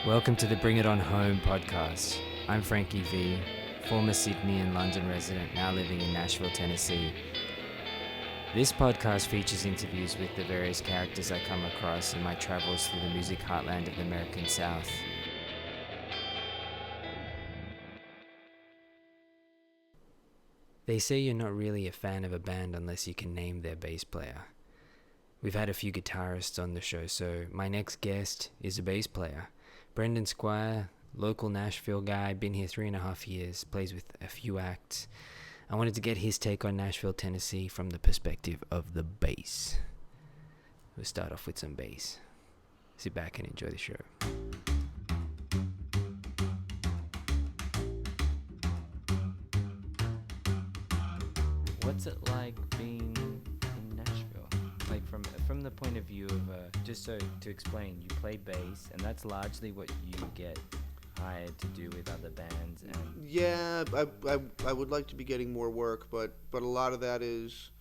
Welcome to the Bring It On Home podcast. I'm Frankie V, former Sydney and London resident, now living in Nashville, Tennessee. This podcast features interviews with the various characters I come across in my travels through the music heartland of the American South. They say you're not really a fan of a band unless you can name their bass player. We've had a few guitarists on the show, so my next guest is a bass player. Brendan Skwire, local Nashville guy, been here 3.5 years, plays with a few acts. I wanted to get his take on Nashville, Tennessee from the perspective of the bass. We'll start off with some bass. Sit back and enjoy the show. What's it like being in Nashville? Like from the point of view of, just so to explain, you play bass, and that's largely what you get hired to do with other bands. And yeah, I would like to be getting more work, but a lot of that is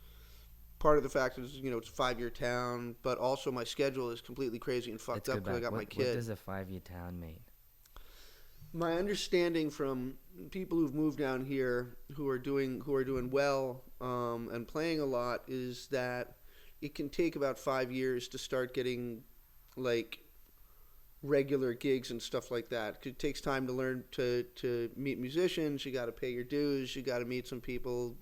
part of the fact is, it's a 5-year town, but also my schedule is completely crazy and fucked up because I got my kid. What does a 5-year town mean? My understanding from people who've moved down here who are doing well and playing a lot is that it can take about 5 years to start getting like regular gigs and stuff like that. It takes time to learn to meet musicians. You got to pay your dues. You got to meet some people,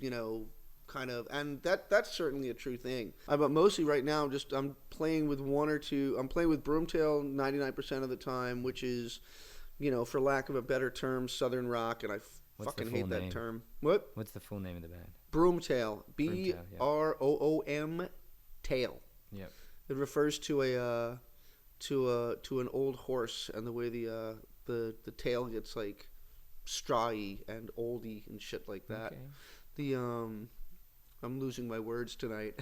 kind of, and that's certainly a true thing. But mostly right now, I'm playing with one or two. I'm playing with Broomtail 99% of the time, which is, for lack of a better term, Southern rock, and I fucking hate that term. What? What's the full name of the band? Broomtail. Broom tail. Yep. It refers to an old horse and the way the tail gets like strawy and oldy and shit like that. Okay. I'm losing my words tonight.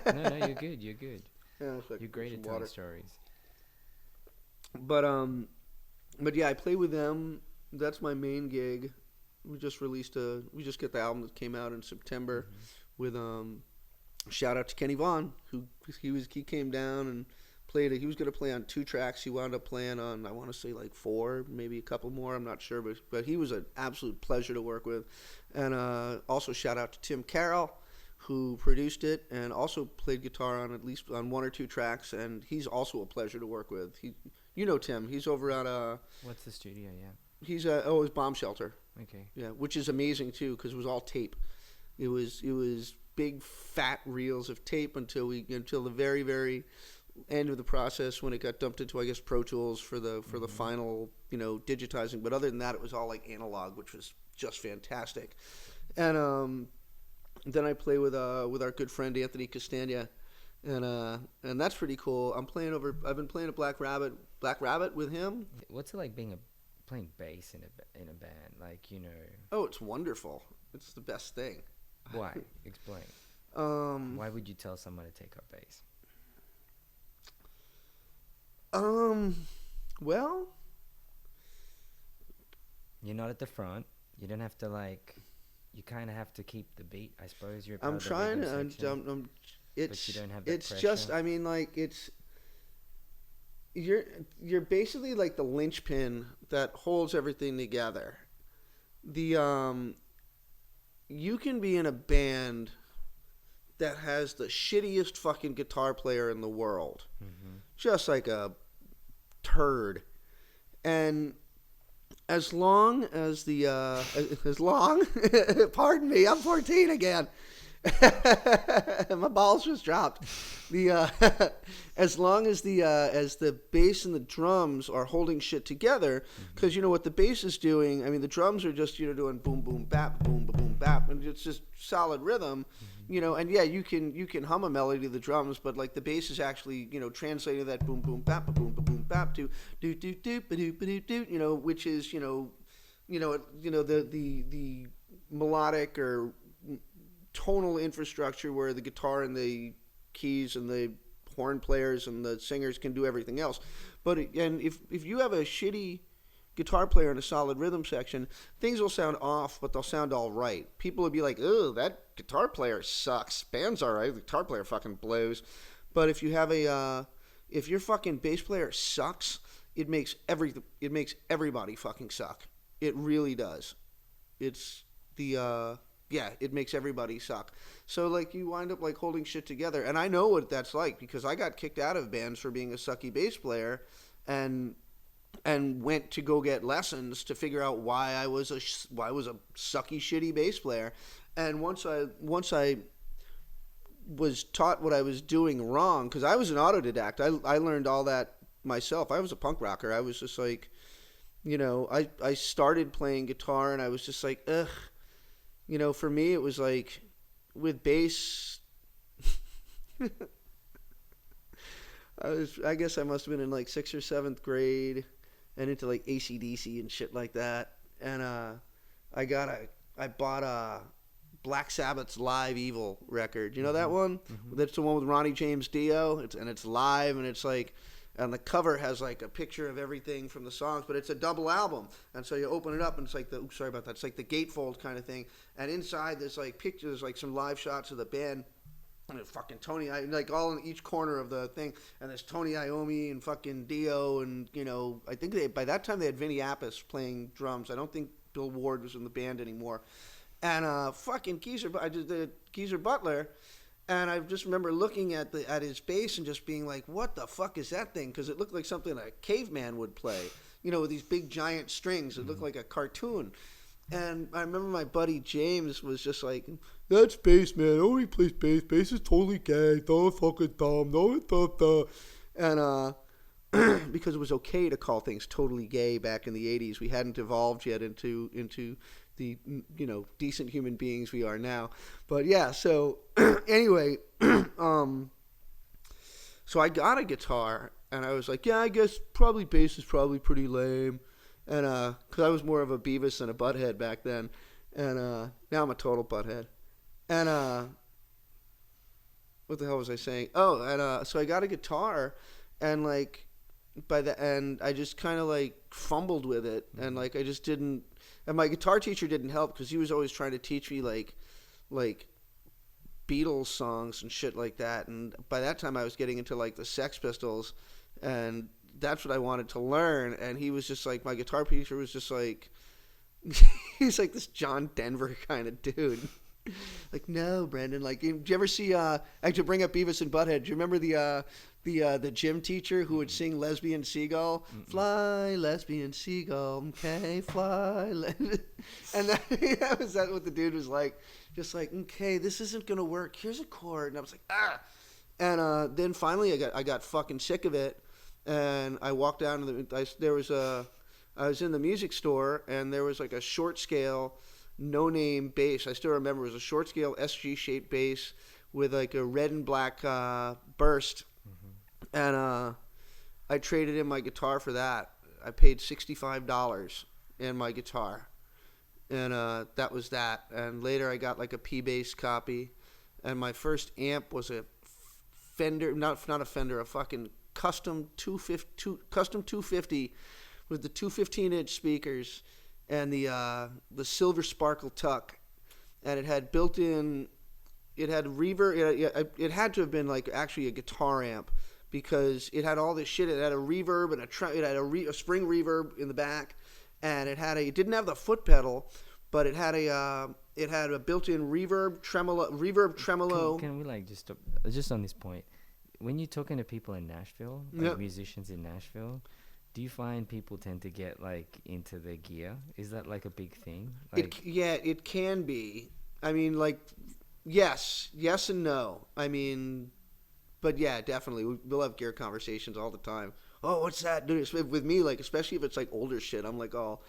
No, you're good. You're good. Yeah, you're great at telling stories. But yeah, I play with them. That's my main gig. We just get the album that came out in September with shout out to Kenny Vaughn, who he came down and played. He was going to play on 2 tracks. He wound up playing on, I want to say, like 4, maybe a couple more. I'm not sure, but he was an absolute pleasure to work with. And also shout out to Tim Carroll, who produced it and also played guitar on at least on 1 or 2 tracks. And he's also a pleasure to work with. Tim. He's over at what's the studio? Yeah. He's his Bomb Shelter. Okay. Yeah, which is amazing too because it was all tape. It was big fat reels of tape until the very very end of the process when it got dumped into, I guess, Pro Tools for the final digitizing. But other than that, it was all like analog, which was just fantastic. And then I play with our good friend Anthony Castagna, and that's pretty cool. I've been playing at Black Rabbit with him. What's it like playing bass in a band? Like, Oh, it's wonderful. It's the best thing. Why? Explain. Why would you tell someone to take up bass? Well, you're not at the front. You don't have to you kind of have to keep the beat, I suppose. You're part I'm of the trying to. but you don't have that it's pressure. just. I mean, you're basically like the linchpin that holds everything together. You can be in a band that has the shittiest fucking guitar player in the world, just like a turd, and as long as pardon me, I'm 14 again. My balls just dropped. As long as the bass and the drums are holding shit together, because what the bass is doing. I mean, the drums are just doing boom boom bap boom boom bap, and it's just solid rhythm. And yeah, you can hum a melody to the drums, but like the bass is actually translating that boom boom bap boom boom bap to do do do ba do ba do do, which is the melodic or tonal infrastructure where the guitar and the keys and the horn players and the singers can do everything else. But if you have a shitty guitar player in a solid rhythm section, things will sound off, but they'll sound all right. People will be like, "Oh, that guitar player sucks." Band's all right. The guitar player fucking blows. But if you have if your fucking bass player sucks, it makes everybody fucking suck. It really does. It's the it makes everybody suck. So like you wind up like holding shit together, and I know what that's like because I got kicked out of bands for being a sucky bass player, and went to go get lessons to figure out why I was a sucky shitty bass player, and once I was taught what I was doing wrong, because I was an autodidact. I learned all that myself. I was a punk rocker. I was just like, I started playing guitar and I was just like, ugh. For me it was like with bass, I guess I must have been in like 6th or 7th grade and into like AC/DC and shit like that. And I bought a Black Sabbath's Live Evil record. You know that one? Mm-hmm. That's the one with Ronnie James Dio. It's live, and it's like, and the cover has like a picture of everything from the songs, but it's a double album. And so you open it up, and it's like sorry about that. It's like the gatefold kind of thing. And inside there's like pictures, like some live shots of the band. And fucking Tony, like all in each corner of the thing. And there's Tony Iommi and fucking Dio, and I think by that time they had Vinny Appice playing drums. I don't think Bill Ward was in the band anymore. And fucking Geezer Butler, and I just remember looking at his bass and just being like, "What the fuck is that thing?" Because it looked like something a caveman would play, with these big giant strings. It looked like a cartoon. And I remember my buddy James was just like, "That's bass, man. Nobody plays bass. Bass is totally gay. Don't fucking dumb. No, and because it was okay to call things totally gay back in the 80s. We hadn't evolved yet into the decent human beings we are now. But yeah, so anyway, so I got a guitar and I was like, yeah, I guess probably bass is probably pretty lame. And because I was more of a Beavis and a Butthead back then, and now I'm a total Butthead. And what the hell was I saying? Oh, and so I got a guitar, and like by the end I just kind of like fumbled with it, and like I just didn't. And my guitar teacher didn't help because he was always trying to teach me like Beatles songs and shit like that. And by that time I was getting into like the Sex Pistols, and that's what I wanted to learn. And he was just like, my guitar teacher was just like, he's like this John Denver kind of dude. Like, no, Brendan. Like, do you ever see? Actually, bring up Beavis and Butthead. Do you remember the gym teacher who would sing "Lesbian Seagull"? Mm-mm. Fly, lesbian seagull, okay, fly. And that was what the dude was like. Just like, okay, this isn't gonna work. Here's a chord, and I was like, ah. And then finally, I got fucking sick of it, and I walked down to I was in the music store, and there was like a short scale, no name bass. I still remember it was a short scale SG shaped bass with like a red and black burst. Mm-hmm. And I traded in my guitar for that. I paid $65 in my guitar, and that was that. And later I got like a P-bass copy, and my first amp was a Fender, not a Fender, a fucking custom 250 with the 215-inch speakers and the silver sparkle tuck, and it had built-in. It had reverb. It had to have been like actually a guitar amp because it had all this shit. It had a reverb and it had a spring reverb in the back, and it didn't have the foot pedal, but it had a built-in reverb tremolo. Can we like just stop just on this point? When you're talking to people in Nashville, like yep. musicians in Nashville, do you find people tend to get like into their gear? Is that like a big thing? Like, it can be. I mean, like, yes and no. I mean, but yeah, definitely. We'll have gear conversations all the time. Oh, what's that, dude? With me, like, especially if it's like older shit, I'm like all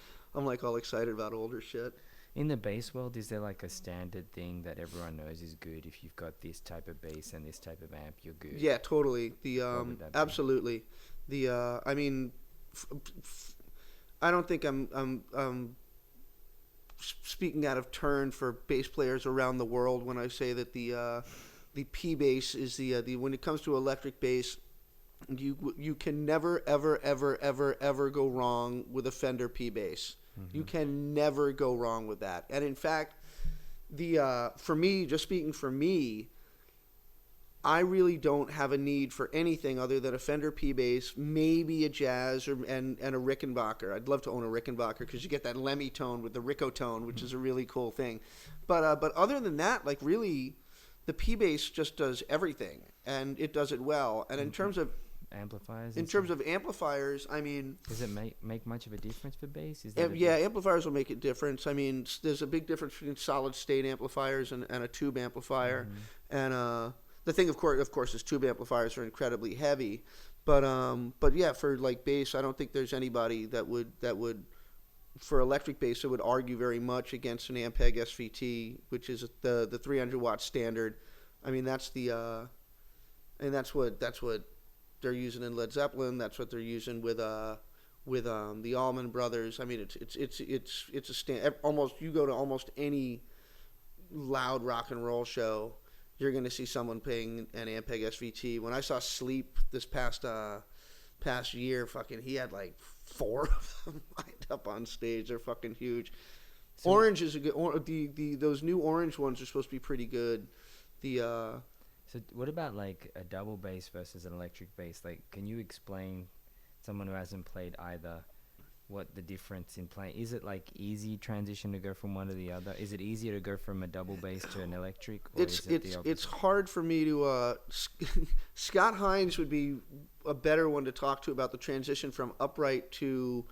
excited about older shit. In the bass world, is there like a standard thing that everyone knows is good? If you've got this type of bass and this type of amp, you're good. Yeah, totally. Absolutely. I mean, I don't think I'm speaking out of turn for bass players around the world when I say that the P bass is the when it comes to electric bass, you can never ever go wrong with a Fender P bass. Mm-hmm. You can never go wrong with that. And in fact, for me, just speaking for me, I really don't have a need for anything other than a Fender P bass, maybe a jazz and a Rickenbacker. I'd love to own a Rickenbacker because you get that Lemmy tone with the Ricco tone, which is a really cool thing. But other than that, like really, the P bass just does everything, and it does it well. And in terms of amplifiers, I mean, does it make much of a difference for bass? Amplifiers will make a difference. I mean, there's a big difference between solid state amplifiers and a tube amplifier, and the thing, of course, is tube amplifiers are incredibly heavy, but yeah, for like bass, I don't think there's anybody that would for electric bass that would argue very much against an Ampeg SVT, which is the 300 watt standard. I mean, that's what they're using in Led Zeppelin. That's what they're using with the Allman Brothers. I mean, it's a stand. Almost you go to almost any loud rock and roll show, you're going to see someone playing an Ampeg SVT. When I saw Sleep this past year, fucking, he had like 4 of them lined up on stage. They're fucking huge. So Orange is a good. Those new Orange ones are supposed to be pretty good. So what about like a double bass versus an electric bass? Like, can you explain, someone who hasn't played either, what the difference in playing? Is it like easy transition to go from one to the other? Is it easier to go from a double bass to an electric? Or it's hard for me to. Scott Hines would be a better one to talk to about the transition from upright to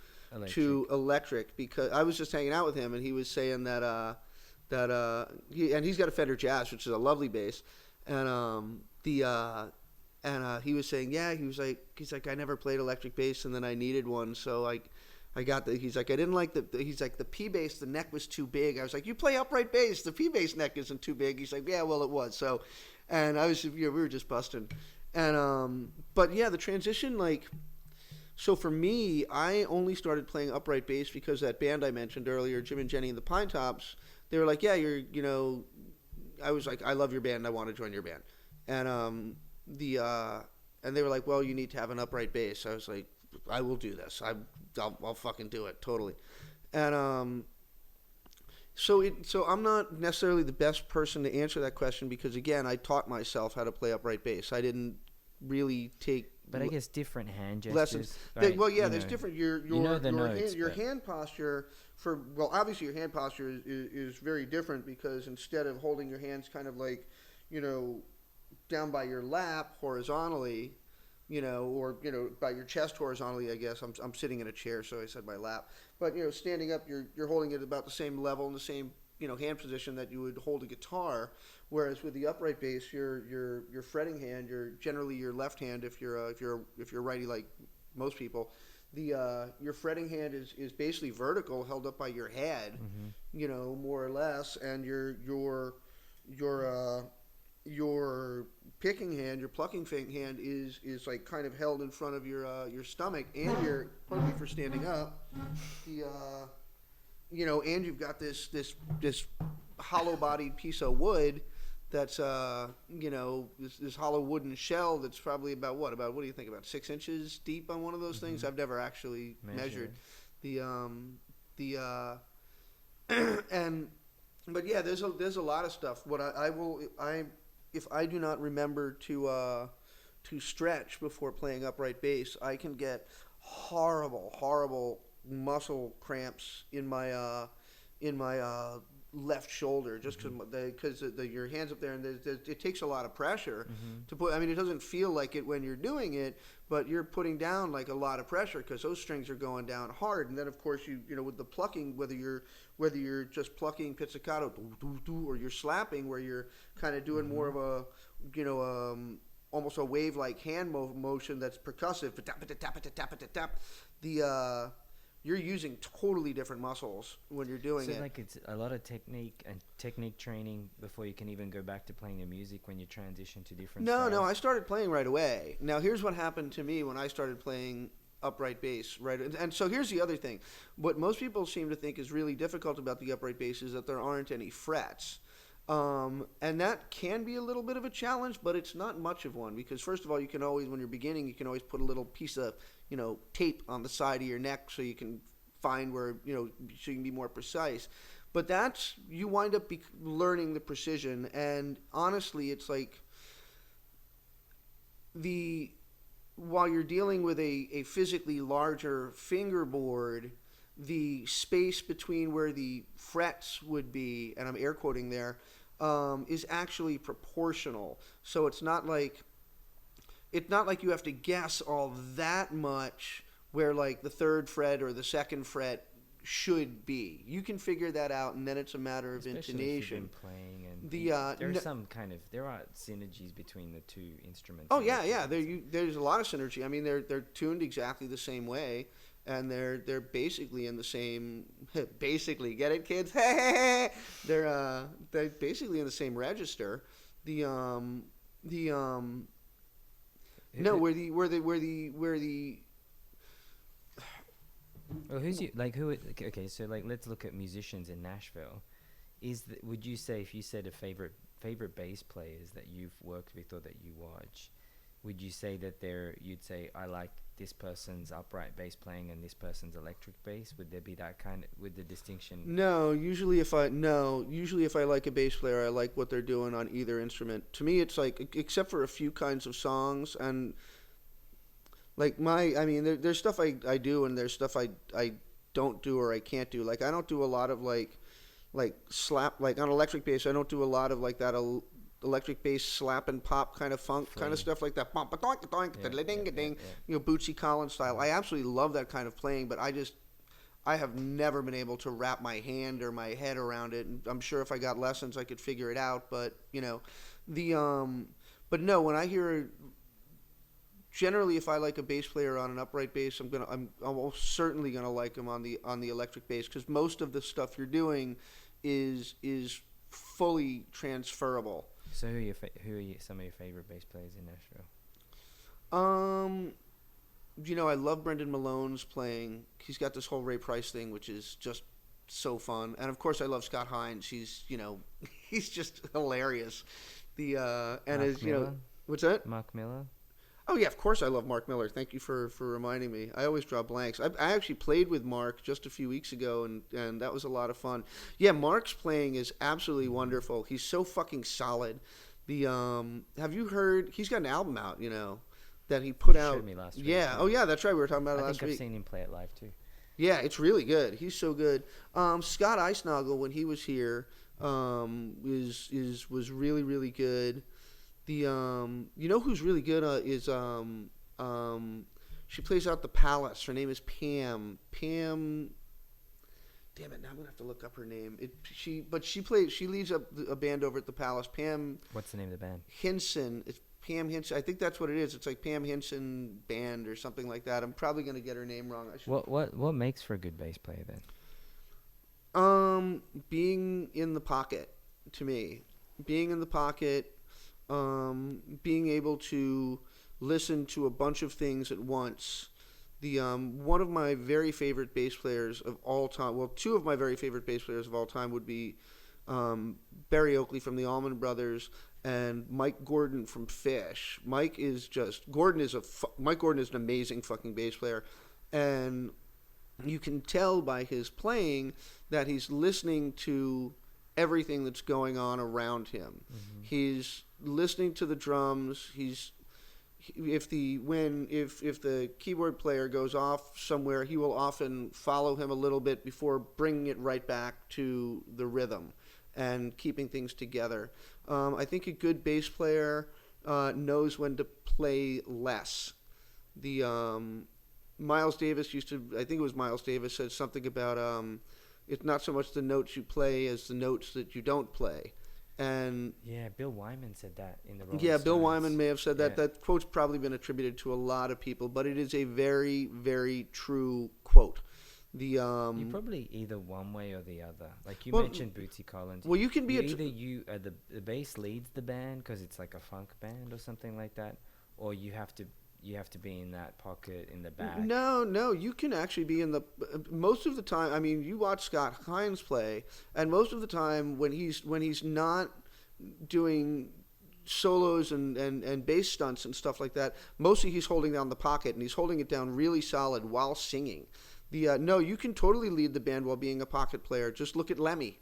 electric, because I was just hanging out with him and he was saying that he's got a Fender Jazz, which is a lovely bass, and he was saying, yeah, he's like I never played electric bass and then I needed one, so I got he's like, I didn't like the P bass, the neck was too big. I was like, you play upright bass, the P bass neck isn't too big. He's like, yeah, well, it was. So, and I was, we were just busting. And, but yeah, the transition, like, so for me, I only started playing upright bass because that band I mentioned earlier, Jim and Jenny and the Pine Tops, they were like, yeah, I was like, I love your band, I want to join your band. And, and they were like, well, you need to have an upright bass. I was like, I will do this. I'll fucking do it totally. And so I'm not necessarily the best person to answer that question because again, I taught myself how to play upright bass. I didn't really take. But I guess different hand gestures. Lessons. Right? Well, yeah, there's different. Your notes, hand posture obviously your hand posture is very different because instead of holding your hands kind of like, down by your lap horizontally, or by your chest horizontally. I guess I'm sitting in a chair, so I said my lap. But standing up, you're holding it about the same level and the same hand position that you would hold a guitar. Whereas with the upright bass, your fretting hand, generally your left hand if you're righty like most people, your fretting hand is basically vertical, held up by your head, more or less, and your picking hand, your plucking hand is like kind of held in front of your stomach, and your pardon me for standing up, and you've got this hollow-bodied piece of wood that's this hollow wooden shell that's probably about what do you think, about 6 inches deep on one of those things? I've never actually measured but yeah, there's a lot of stuff. What if I do not remember to stretch before playing upright bass, I can get horrible muscle cramps in my left shoulder just because your hands up there, and it takes a lot of pressure to put. I mean, it doesn't feel like it when you're doing it, but you're putting down like a lot of pressure because those strings are going down hard. And then of course you with the plucking, whether you're just plucking pizzicato or you're slapping, where you're kind of doing more of a almost a wave like hand motion that's percussive. You're using totally different muscles when you're doing it. So like it's a lot of technique training before you can even go back to playing the music when you transition to different styles? No, I started playing right away. Now here's what happened to me when I started playing upright bass, right? And so here's the other thing. What most people seem to think is really difficult about the upright bass is that there aren't any frets. And that can be a little bit of a challenge, but it's not much of one because first of all, you can always, when you're beginning, you can always put a little piece of tape on the side of your neck so you can find where, so you can be more precise. But you wind up learning the precision. And honestly, it's like, the while you're dealing with a physically larger fingerboard, the space between where the frets would be, and I'm air quoting there, is actually proportional. So it's not like you have to guess all that much where like the third fret or the second fret should be. You can figure that out, and then it's a matter of Especially intonation. if you've been playing, and there are synergies between the two instruments. Oh yeah. There's a lot of synergy. I mean, they're tuned exactly the same way, and they're basically in the same. Basically, get it, kids? They're basically in the same register. No, where the Well, okay, so like let's look at musicians in Nashville. Would you say, if you said a favorite bass players that you've worked with or that you watch, would you say that you'd say I like this person's upright bass playing and this person's electric bass? Would there be that with the distinction? No, usually if I like a bass player, I like what they're doing on either instrument. To me, it's like, except for a few kinds of songs, and like there's stuff I do, and there's stuff I don't do or I can't do. Like I don't do a lot of like slap, like on electric bass. I don't do a lot of like that electric bass slap and pop kind of funk kind of stuff like that. Bootsy Collins style. I absolutely love that kind of playing, but I have never been able to wrap my hand or my head around it. And I'm sure if I got lessons, I could figure it out. But but no, when I hear. Generally, if I like a bass player on an upright bass, I'm almost certainly gonna like him on the electric bass, because most of the stuff you're doing is fully transferable. So who are some of your favorite bass players in Nashville? I love Brendan Malone's playing. He's got this whole Ray Price thing, which is just so fun. And of course, I love Scott Hines. He's just hilarious. What's that? Mark Miller. Oh, yeah, of course I love Mark Miller. Thank you for reminding me. I always draw blanks. I actually played with Mark just a few weeks ago, and that was a lot of fun. Yeah, Mark's playing is absolutely wonderful. He's so fucking solid. Have you heard? He's got an album out, that he put out. Showed me last week. Yeah. Oh, yeah, that's right. We were talking about it last week. I think I've seen him play it live, too. Yeah, it's really good. He's so good. Scott Eisnagel, when he was here, was really, really good. Who's really good is she plays out the Palace. Her name is Pam. Damn it! Now I'm gonna have to look up her name. She leads a band over at the Palace. Pam. What's the name of the band? Hinson. It's Pam Hinson. I think that's what it is. It's like Pam Hinson Band or something like that. I'm probably gonna get her name wrong. What makes for a good bass player then? Being in the pocket. To me, being in the pocket. Being able to listen to a bunch of things at once. One of my very favorite bass players of all time, well, two of my very favorite bass players of all time would be Barry Oakley from the Allman Brothers and Mike Gordon from Phish. Mike Gordon is an amazing fucking bass player, and you can tell by his playing that he's listening to everything that's going on around him. Mm-hmm. He's listening to the drums. If the keyboard player goes off somewhere, he will often follow him a little bit before bringing it right back to the rhythm and keeping things together. I think a good bass player knows when to play less. Miles Davis said something about it's not so much the notes you play as the notes that you don't play. And yeah, Bill Wyman said that in the Rolling Yeah, Stones. Bill Wyman may have said that. Yeah. That quote's probably been attributed to a lot of people, but it is a very, very true quote. You're probably either one way or the other. Like you mentioned Bootsy Collins. Well, you can be the bass leads the band because it's like a funk band or something like that, or you have to be in that pocket in the back. No, you can actually be in the most of the time. I mean, you watch Scott Hines play, and most of the time when he's not doing solos and bass stunts and stuff like that, mostly he's holding down the pocket, and he's holding it down really solid while singing. No, you can totally lead the band while being a pocket player. Just look at Lemmy.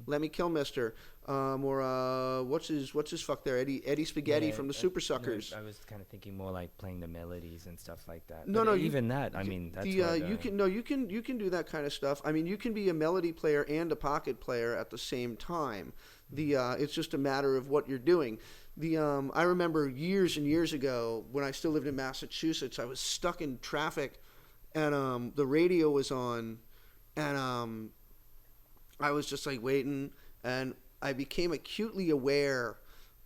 Lemmy Kilmister, or what's his fuck there, Eddie Spaghetti from the Super Suckers. No, I was kind of thinking more like playing the melodies and stuff like that. No, but no, even that. I mean, that's you can do that kind of stuff. I mean, you can be a melody player and a pocket player at the same time. It's just a matter of what you're doing. I remember years and years ago when I still lived in Massachusetts, I was stuck in traffic, and the radio was on, and I was just like waiting, and I became acutely aware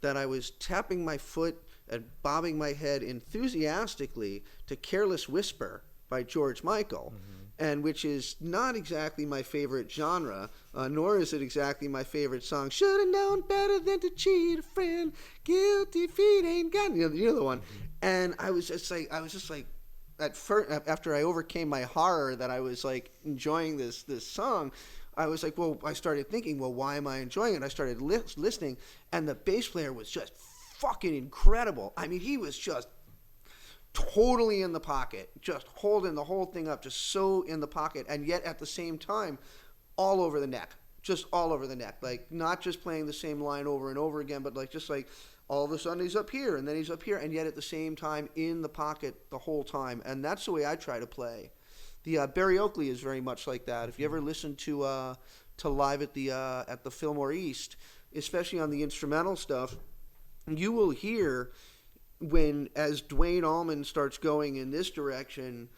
that I was tapping my foot and bobbing my head enthusiastically to Careless Whisper by George Michael, and which is not exactly my favorite genre, nor is it exactly my favorite song. Should have known better than to cheat a friend. Guilty feet ain't got, you know the one. And I was just like, at first, after I overcame my horror that I was like enjoying this song, I was like, well, I started thinking, well, why am I enjoying it? I started listening, and the bass player was just fucking incredible. I mean, he was just totally in the pocket, just holding the whole thing up, just so in the pocket, and yet at the same time, all over the neck, just all over the neck. Like, not just playing the same line over and over again, but like, just like, all of a sudden he's up here, and then he's up here, and yet at the same time, in the pocket the whole time. And that's the way I try to play. The Barry Oakley is very much like that. If you ever listen to live at the Fillmore East, especially on the instrumental stuff, you will hear when, as Dwayne Allman starts going in this direction,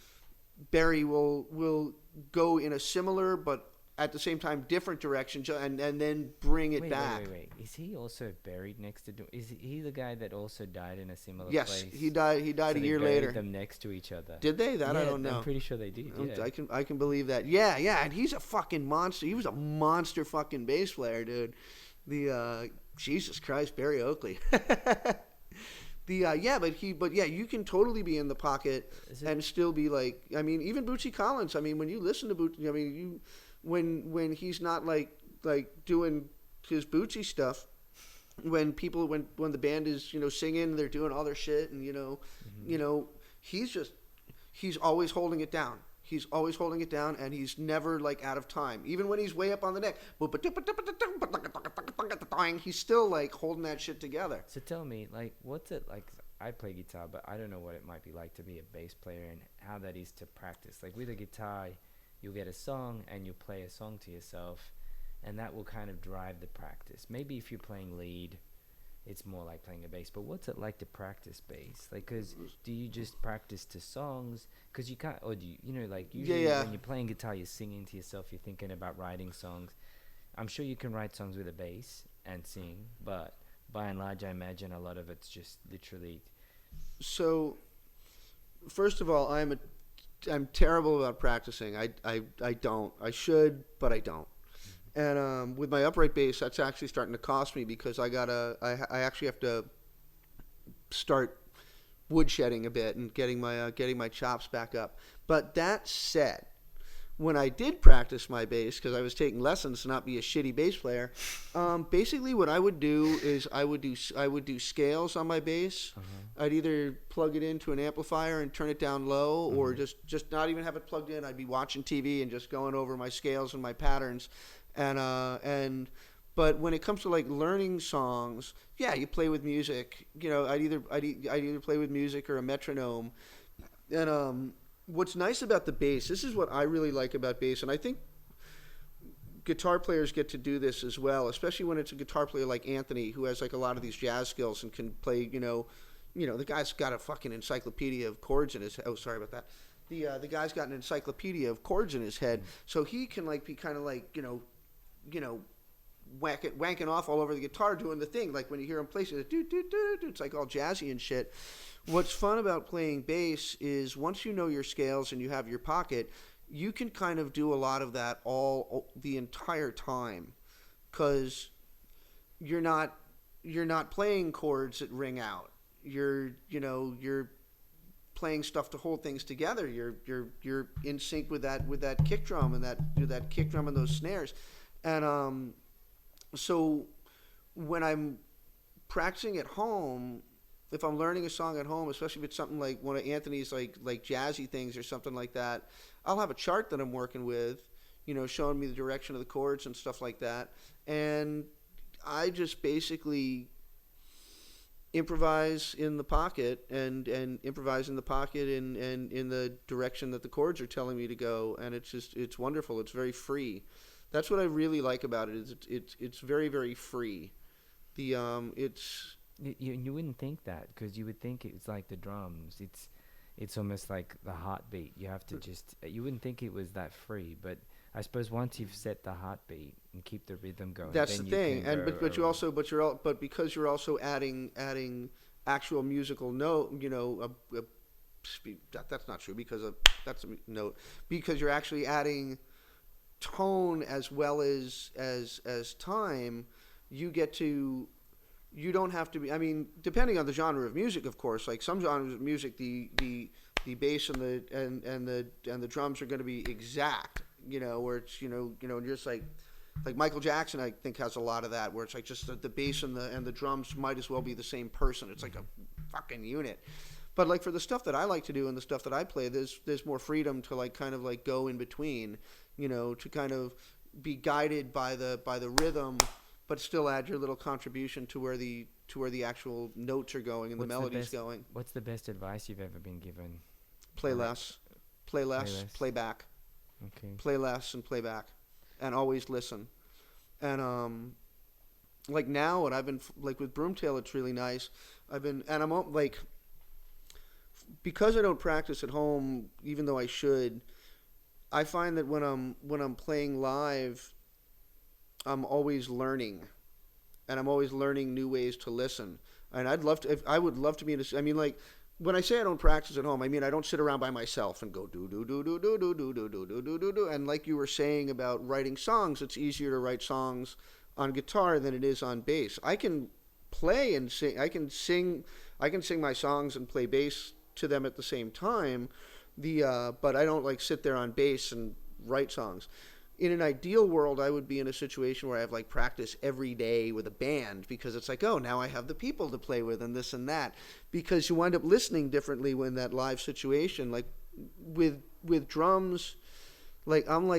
Barry will go in a similar but at the same time different direction, and then bring it back. Wait. Is he also buried next to? Is he the guy that also died in a similar place? Yes, he died. He died so a year they buried later. them next to each other. Did they? That yeah, I don't know. I'm pretty sure they did. Yeah. I can believe that. Yeah, and he's a fucking monster. He was a monster fucking bass player, dude. Jesus Christ, Barry Oakley. But you can totally be in the pocket and still be like, I mean, even Bootsy Collins. I mean, when you listen to Bootsy, I mean, when he's not like doing his Bootsy stuff, when the band is singing, they're doing all their shit, and he's always holding it down. He's always holding it down, and he's never like out of time. Even when he's way up on the neck, he's still like holding that shit together. So tell me, like, what's it like? I play guitar, but I don't know what it might be like to be a bass player and how that is to practice. Like with a guitar, you'll get a song and you play a song to yourself, and that will kind of drive the practice. Maybe if you're playing lead, it's more like playing a bass. But what's it like to practice bass? Like, cause do you just practice to songs? Cause you can't, or do you, like usually when you're playing guitar, you're singing to yourself. You're thinking about writing songs. I'm sure you can write songs with a bass and sing, but by and large, I imagine a lot of it's just literally. So, first of all, I'm terrible about practicing. I don't. I should, but I don't. And with my upright bass, that's actually starting to cost me because I actually have to start woodshedding a bit and getting my chops back up. But that said, when I did practice my bass, because I was taking lessons to not be a shitty bass player, basically what I would do is I would do scales on my bass. I'd either plug it into an amplifier and turn it down low, or just not even have it plugged in. I'd be watching TV and just going over my scales and my patterns. But when it comes to like learning songs, yeah, you play with music. I'd either play with music or a metronome. And what's nice about the bass, this is what I really like about bass, and I think guitar players get to do this as well, especially when it's a guitar player like Anthony, who has like a lot of these jazz skills and can play. The guy's got a fucking encyclopedia of chords in his. Oh, sorry about that. The guy's got an encyclopedia of chords in his head, so he can like be kind of like wanking off all over the guitar doing the thing. Like when you hear him play, it's like all jazzy and shit. What's fun about playing bass is once you know your scales and you have your pocket, you can kind of do a lot of that all the entire time, because you're not playing chords that ring out. You're playing stuff to hold things together. You're in sync with that kick drum and that kick drum and those snares. And so when I'm practicing at home, if I'm learning a song at home, especially if it's something like one of Anthony's like jazzy things or something like that, I'll have a chart that I'm working with, showing me the direction of the chords and stuff like that, and I just basically improvise in the pocket and improvise in the pocket and in the direction that the chords are telling me to go, and it's wonderful. It's very free. That's what I really like about it. Is it's very, very free. It's You wouldn't think that, because you would think it's like the drums. It's almost like the heartbeat. You have to just, you wouldn't think it was that free, but I suppose once you've set the heartbeat and keep the rhythm going, that's then the thing. you And can but you also but because you're also adding actual musical note, that's not true because that's a note, because you're actually adding tone as well as time. You don't have to be, I mean, depending on the genre of music, of course. Like some genres of music, the bass and the drums are going to be exact, where it's just like Michael Jackson, I think, has a lot of that, where it's like just the bass and the drums might as well be the same person. It's like a fucking unit. But like for the stuff that I like to do and the stuff that I play, there's more freedom to like kind of like go in between, to kind of be guided by the rhythm, but still add your little contribution to where the actual notes are going and the melody's going. What's the best advice you've ever been given? Play less, play back. Okay. Play less and play back, and always listen. And like now, what I've been like with Broomtail, it's really nice. I'm like, because I don't practice at home, even though I should. I find that when I'm playing live, I'm always learning, and I'm always learning new ways to listen. And I would love to be in a, I mean, like, when I say I don't practice at home, I mean I don't sit around by myself and go do do do do do do do do do do do do do. And like you were saying about writing songs, it's easier to write songs on guitar than it is on bass. I can play and sing. I can sing my songs and play bass to them at the same time. But I don't like sit there on bass and write songs. In an ideal world, I would be in a situation where I have like practice every day with a band, because it's like, oh, now I have the people to play with and this and that, because you wind up listening differently when that live situation, like with drums, like I'm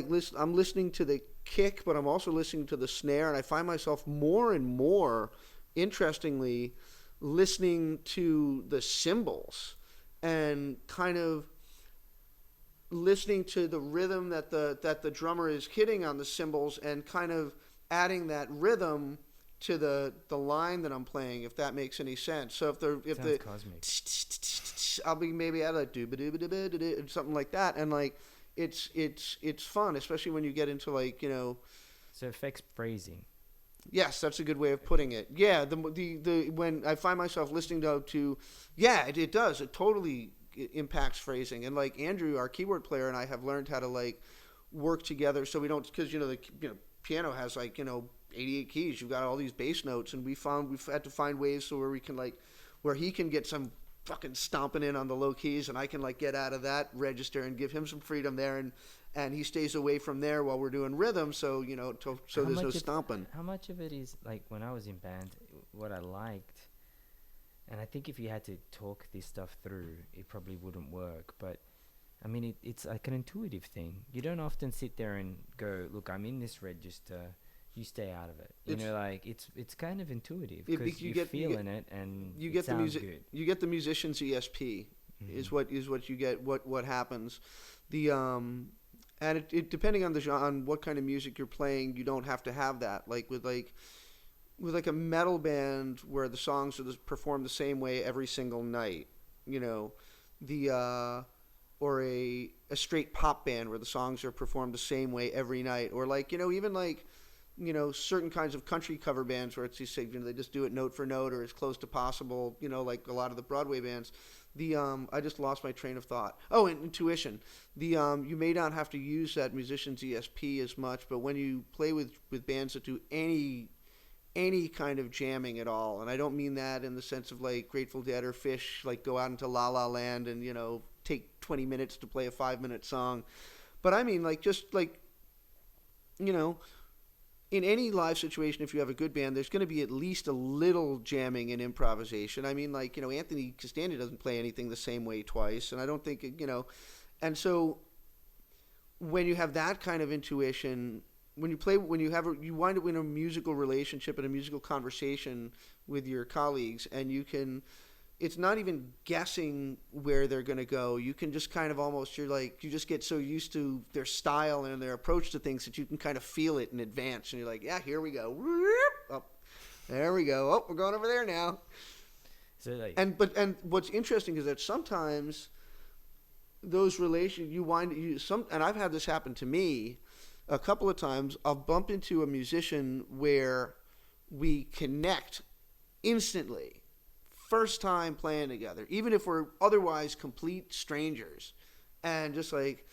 listening to the kick, but I'm also listening to the snare, and I find myself more and more, interestingly, listening to the cymbals and kind of listening to the rhythm that the drummer is hitting on the cymbals, and kind of adding that rhythm to the line that I'm playing, if that makes any sense. So if the cosmic. I'll be maybe at like something like that, and like it's fun, especially when you get into like So it affects phrasing. Yes, that's a good way of putting it. Yeah, the when I find myself listening to yeah, it does. It totally impacts phrasing. And like Andrew, our keyboard player, and I have learned how to like work together, so we don't, because the piano has like 88 keys. You've got all these bass notes, and we've had to find ways so where we can like, where he can get some fucking stomping in on the low keys, and I can like get out of that register and give him some freedom there, and he stays away from there while we're doing rhythm, so so there's no stomping. How much of it is like, when I was in band, what I liked, and I think if you had to talk this stuff through, it probably wouldn't work, but I mean, it's like an intuitive thing. You don't often sit there and go, look, I'm in this register, you stay out of it. It's kind of intuitive, because you're feeling it, and you get the music good. You get the musician's ESP, is what you get. What happens, and it depending on the genre, on what kind of music you're playing, you don't have to have that. Like with a metal band where the songs are performed the same way every single night, or a straight pop band where the songs are performed the same way every night, or like even like certain kinds of country cover bands where it's just they just do it note for note or as close to possible, like a lot of the Broadway bands. I just lost my train of thought. Oh, and intuition. You may not have to use that musician's ESP as much, but when you play with bands that do any kind of jamming at all, and I don't mean that in the sense of like Grateful Dead or Fish, like go out into La La Land and take 20 minutes to play a 5-minute song, but I mean like just like in any live situation, if you have a good band, there's going to be at least a little jamming and improvisation. I mean, like, Anthony Castagna doesn't play anything the same way twice, and I don't think, and so when you have that kind of intuition, you wind up in a musical relationship and a musical conversation with your colleagues, and it's not even guessing where they're going to go. You can just kind of you just get so used to their style and their approach to things that you can kind of feel it in advance. And you're like, yeah, here we go. Oh, there we go. Oh, we're going over there now. So and what's interesting is that sometimes those relations, and I've had this happen to me a couple of times. I'll bump into a musician where we connect instantly. First time playing together, even if we're otherwise complete strangers. And just like,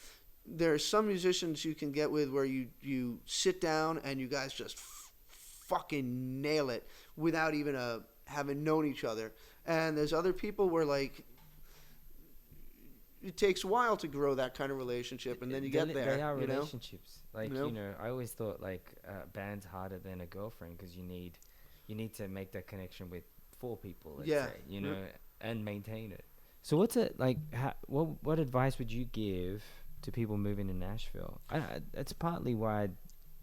there are some musicians you can get with where you sit down and you guys just fucking nail it without even having known each other. And there's other people where, like, it takes a while to grow that kind of relationship, and then you get there. They are relationships. Like, I always thought, like, band's harder than a girlfriend because you need to make that connection with 4 people, let's say, and maintain it. So what's it like? What advice would you give to people moving to Nashville? That's partly why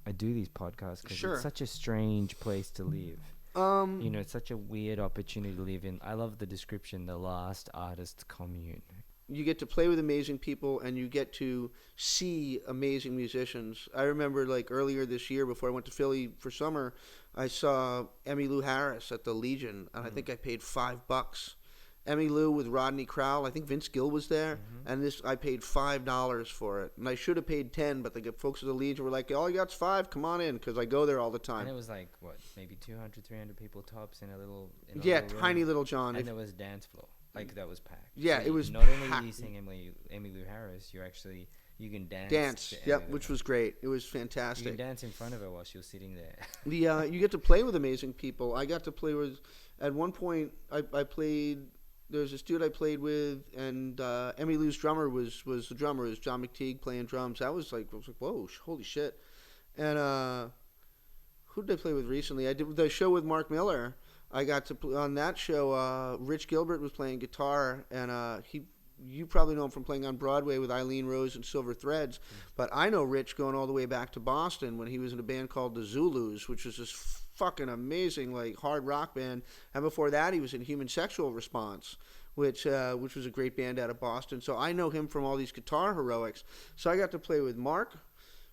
I do these podcasts, because it's such a strange place to live. It's such a weird opportunity to live in. I love the description, the last artist commune. You get to play with amazing people, and you get to see amazing musicians. I remember, like, earlier this year, before I went to Philly for summer, I saw Emmylou Harris at the Legion, and I think I paid $5. Emmylou with Rodney Crowell. I think Vince Gill was there, and I paid $5 for it. And I should have paid $10, but the folks at the Legion were like, all you got's $5, come on in, because I go there all the time. And it was like, what, maybe 200, 300 people tops in a little tiny little John. And there was dance floor. Like, that was packed. Yeah, so it was not only packed. are you seeing Emmylou Harris, you can dance. Which was great. It was fantastic. You can dance in front of her while she was sitting there. You get to play with amazing people. I got to play with, at one point, I played, there was this dude I played with, and Emmylou's drummer was the drummer. It was John McTeague playing drums. I was like, whoa, holy shit. And who did I play with recently? I did the show with Mark Miller. I got to play on that show. Rich Gilbert was playing guitar, and you probably know him from playing on Broadway with Eileen Rose and Silver Threads. But I know Rich going all the way back to Boston when he was in a band called the Zulus, which was this fucking amazing, like, hard rock band. And before that, he was in Human Sexual Response, which was a great band out of Boston. So I know him from all these guitar heroics. So I got to play with Mark,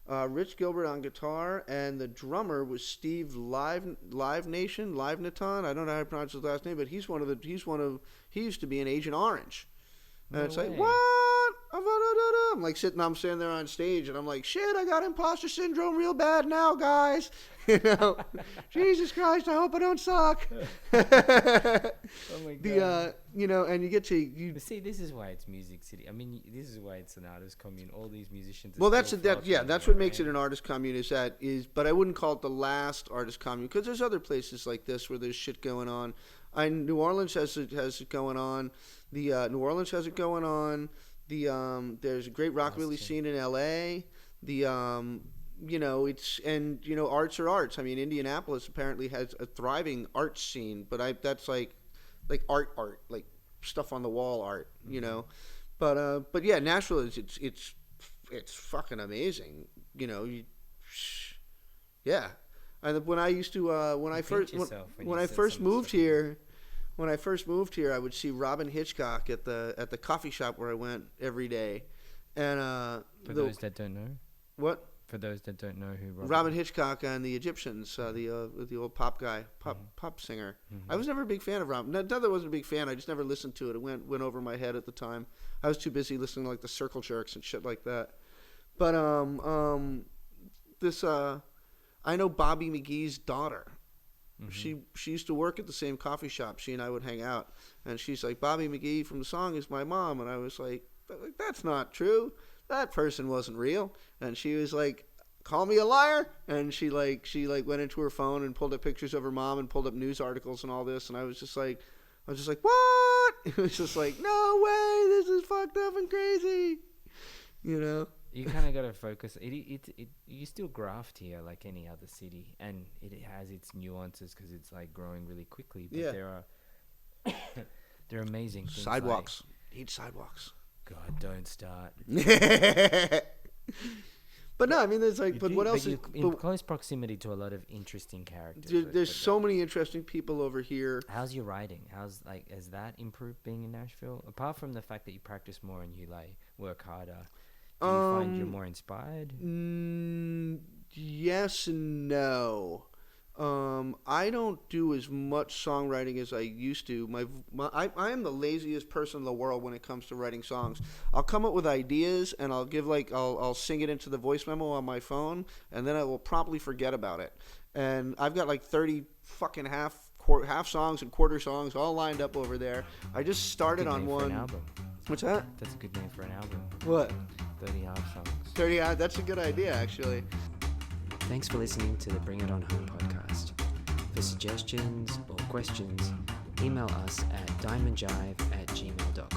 Rich Gilbert on guitar, and the drummer was Steve Livenaton. I don't know how to pronounce his last name, but he used to be in Agent Orange. And it's like, what? I'm like I'm standing there on stage, and I'm like, shit, I got imposter syndrome real bad now, guys. Jesus Christ, I hope I don't suck. Oh my God. And you get to But see, this is why it's Music City. I mean, this is why it's an artist commune. All these musicians. Well, that's what makes it an artist commune. But I wouldn't call it the last artist commune, because there's other places like this where there's shit going on. New Orleans has it going on. New Orleans has it going on. There's a great rockabilly scene in L.A. Arts are arts. I mean, Indianapolis apparently has a thriving arts scene, but that's like art, like stuff on the wall art, But yeah, Nashville it's fucking amazing, yeah. And when I used to when I first moved here, I would see Robin Hitchcock at the coffee shop where I went every day. And for those that don't know, what? For those that don't know who Robin Hitchcock and the Egyptians, the old pop guy, pop singer. Mm-hmm. I was never a big fan of Robin. Not that I wasn't a big fan. I just never listened to it. It went over my head at the time. I was too busy listening to like the Circle Jerks and shit like that. But I know Bobby McGee's daughter. Mm-hmm. She used to work at the same coffee shop. She and I would hang out, and she's like, Bobby McGee from the song is my mom, and I was like, that's not true. That person wasn't real. And she was like, call me a liar. And she went into her phone and pulled up pictures of her mom and pulled up news articles and all this. And I was just like, what? It was just like, no way, this is fucked up and crazy. You kind of got to focus. You still graft here like any other city, and it has its nuances because it's like growing really quickly. But there are amazing things. Sidewalks. Need sidewalks. God, don't start. But no, I mean, there's like, what else? You're in close proximity to a lot of interesting characters. There's so many interesting people over here. How's your writing? Has that improved being in Nashville? Apart from the fact that you practice more and you like work harder, do you find you're more inspired? Yes and no. I don't do as much songwriting as I used to. I am the laziest person in the world when it comes to writing songs. I'll come up with ideas and I'll sing it into the voice memo on my phone, and then I will promptly forget about it. And I've got like 30 fucking half songs and quarter songs all lined up over there. I just started on one. For an album. What's that? That's a good name for an album. What? 30 half songs. 30. That's a good idea, actually. Thanks for listening to the Bring It On Home podcast. For suggestions or questions, email us at diamondjive@gmail.com.